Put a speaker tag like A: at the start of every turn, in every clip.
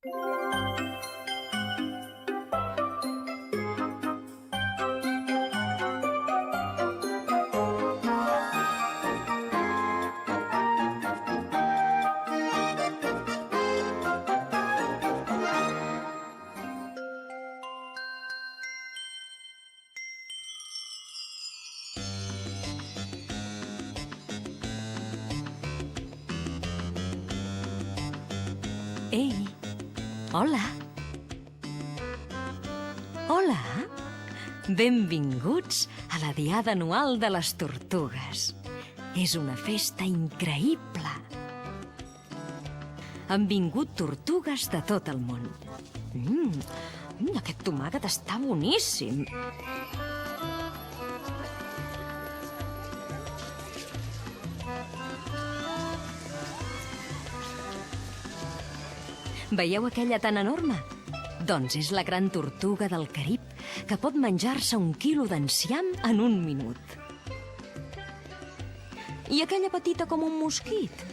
A: Ei, hola. Hola. Benvinguts a la Diada Anual de les Tortugues. És una festa increïble. Han vingut tortugues de tot el món. Aquest tomàquet està boníssim. Veieu aquella tan enorme? Doncs és la gran tortuga del Carib, que pot menjar-se 1 quilo d'enciam en 1 minut. I aquella petita com un mosquit?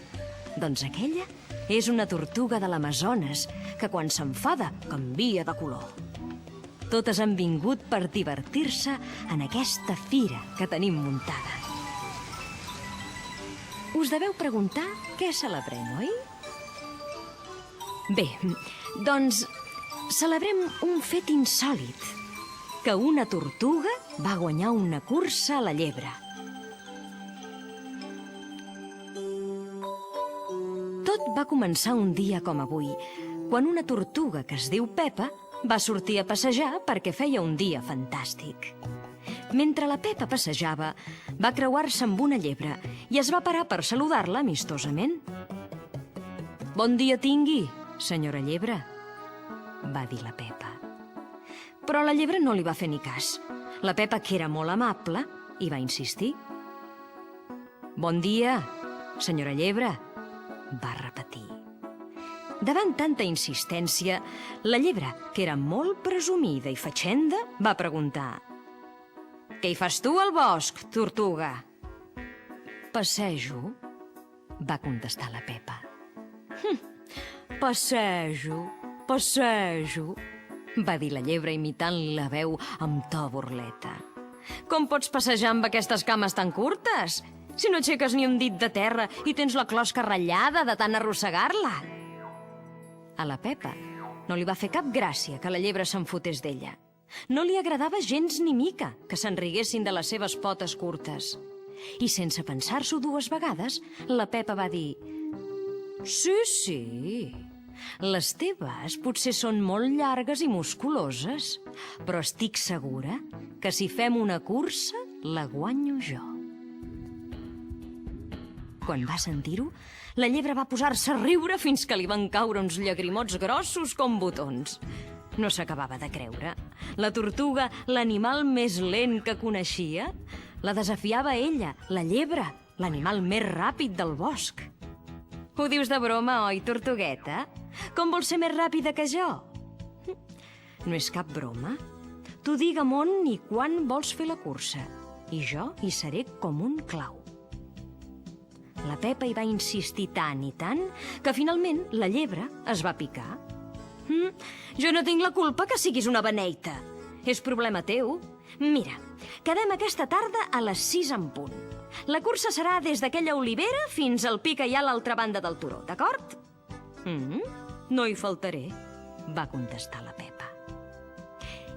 A: Doncs aquella és una tortuga de l'Amazones, que quan s'enfada canvia de color. Totes han vingut per divertir-se en aquesta fira que tenim muntada. Us deveu preguntar què celebrem, oi? Bé, doncs celebrem un fet insòlit, que una tortuga va guanyar una cursa a la llebre. Tot va començar un dia com avui, quan una tortuga que es diu Pepa va sortir a passejar perquè feia un dia fantàstic. Mentre la Pepa passejava, va creuar-se amb una llebre i es va parar per saludar-la amistosament. «Bon dia tingui, senyora llebre», va dir la Pepa. Però la llebre no li va fer ni cas. La Pepa, que era molt amable, hi va insistir. «Bon dia, senyora llebre», va repetir. Davant tanta insistència, la llebre, que era molt presumida i fatxenda, va preguntar: «Què hi fas tu al bosc, tortuga?» «Passejo», va contestar la Pepa. «Passejo, va dir la llebre imitant la veu amb to burleta. «Com pots passejar amb aquestes cames tan curtes? Si no aixeques ni un dit de terra i tens la closca ratllada de tant arrossegar-la!» A la Pepa no li va fer cap gràcia que la llebre se'n fotés d'ella. No li agradava gens ni mica que se'n riguessin de les seves potes curtes. I sense pensar-s'ho 2 vegades, la Pepa va dir: «Sí, les teves potser són molt llargues i musculoses, però estic segura que si fem una cursa, la guanyo jo». Quan va sentir-ho, la llebre va posar-se a riure fins que li van caure uns llagrimots grossos com botons. No s'acabava de creure. La tortuga, l'animal més lent que coneixia, la desafiava ella, la llebre, l'animal més ràpid del bosc. «Ho dius de broma, oi, tortugueta? Com vols ser més ràpida que jo?» «No és cap broma. Tu digue'm on i quan vols fer la cursa, i jo hi seré com un clau». La Pepa hi va insistir tant i tant que finalment la llebre es va picar. «Jo no tinc la culpa que siguis una beneita. És problema teu. Mira, quedem aquesta tarda a les 6 en punt. La cursa serà des d'aquella olivera fins al pi que hi ha a l'altra banda del turó, d'acord?» «No hi faltaré», va contestar la Pepa.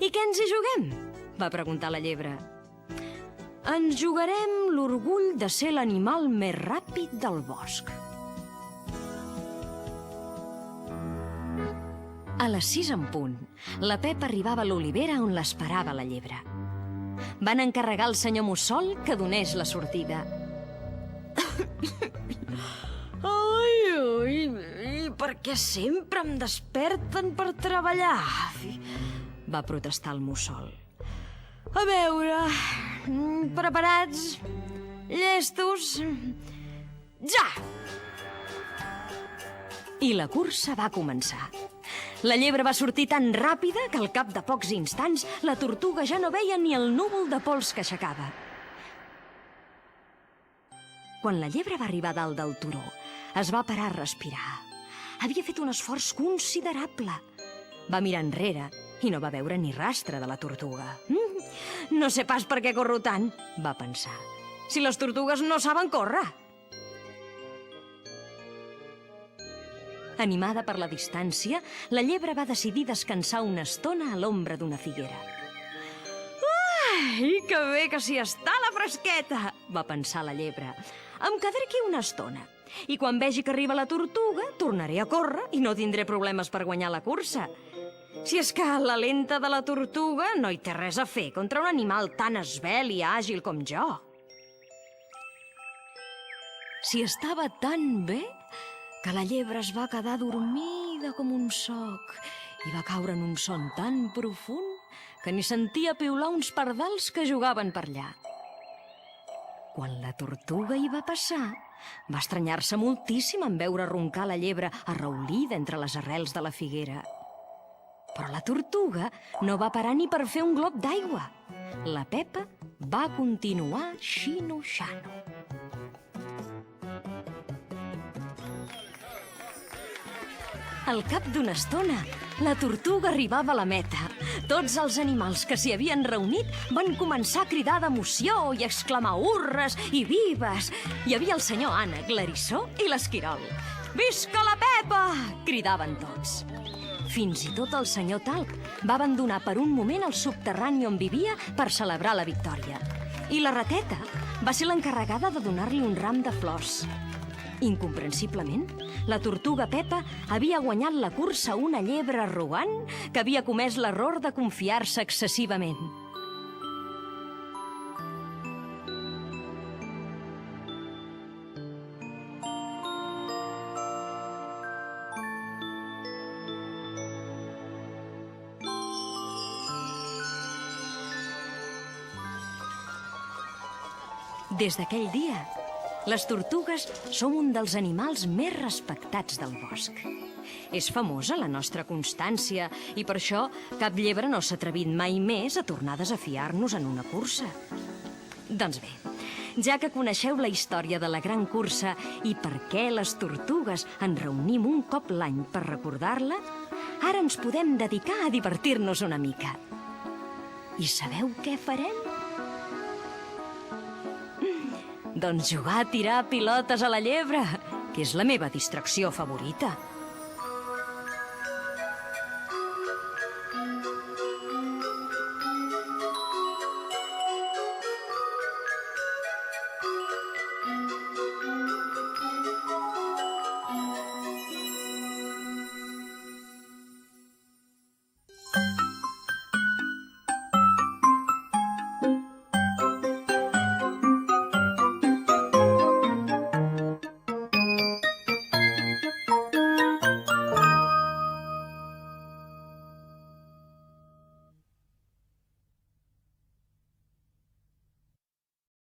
A: «I què ens hi juguem?», va preguntar la llebre. «Ens jugarem l'orgull de ser l'animal més ràpid del bosc». A les 6 en punt, la Pepa arribava a l'olivera on l'esperava la llebre. Van encarregar al senyor Mussol que donés la sortida. Ai, per què sempre em desperten per treballar? Va protestar el Mussol. A veure, preparats, llestos, ja! I la cursa va començar. La llebre va sortir tan ràpida que al cap de pocs instants la tortuga ja no veia ni el núvol de pols que aixecava. Quan la llebre va arribar dalt del turó, es va parar a respirar. havia fet un esforç considerable. Va mirar enrere i no va veure ni rastre de la tortuga. No sé pas per què corro tant, va pensar, si les tortugues no saben córrer. Animada per la distància, la llebre va decidir descansar una estona a l'ombra d'una figuera. Ai, que bé que s'hi està la fresqueta, va pensar la llebre. Em quedaré aquí una estona i quan vegi que arriba la tortuga tornaré a córrer i no tindré problemes per guanyar la cursa. Si és que la lenta de la tortuga no hi té res a fer contra un animal tan esvelt i àgil com jo. Si estava tan bé que la llebre es va quedar dormida com un soc i va caure en un son tan profund que ni sentia piular uns pardals que jugaven per allà. Quan la tortuga hi va passar, va estranyar-se moltíssim en veure roncar la llebre arraulida entre les arrels de la figuera. Però la tortuga no va parar ni per fer un glob d'aigua. La Pepa va continuar xino-xano. Al cap d'una estona, la tortuga arribava a la meta. Tots els animals que s'hi havien reunit van començar a cridar d'emoció i a exclamar hurres i vives. Hi havia el senyor ànec, l'eriçó i l'esquirol. «Visca la Pepa!» cridaven tots. Fins i tot el senyor Talp va abandonar per un moment el subterrani on vivia per celebrar la victòria. I la rateta va ser l'encarregada de donar-li un ram de flors. Incomprensiblement, la tortuga Pepa havia guanyat la cursa a una llebre arrogant que havia comès l'error de confiar-se excessivament. Des d'aquell dia, les tortugues som un dels animals més respectats del bosc. És famosa la nostra constància i per això cap llebre no s'ha atrevit mai més a tornar a desafiar-nos en una cursa. Doncs bé, ja que coneixeu la història de la gran cursa i per què les tortugues ens reunim un cop l'any per recordar-la, ara ens podem dedicar a divertir-nos una mica. I sabeu què farem? Doncs jugar a tirar pilotes a la llebre, que és la meva distracció favorita.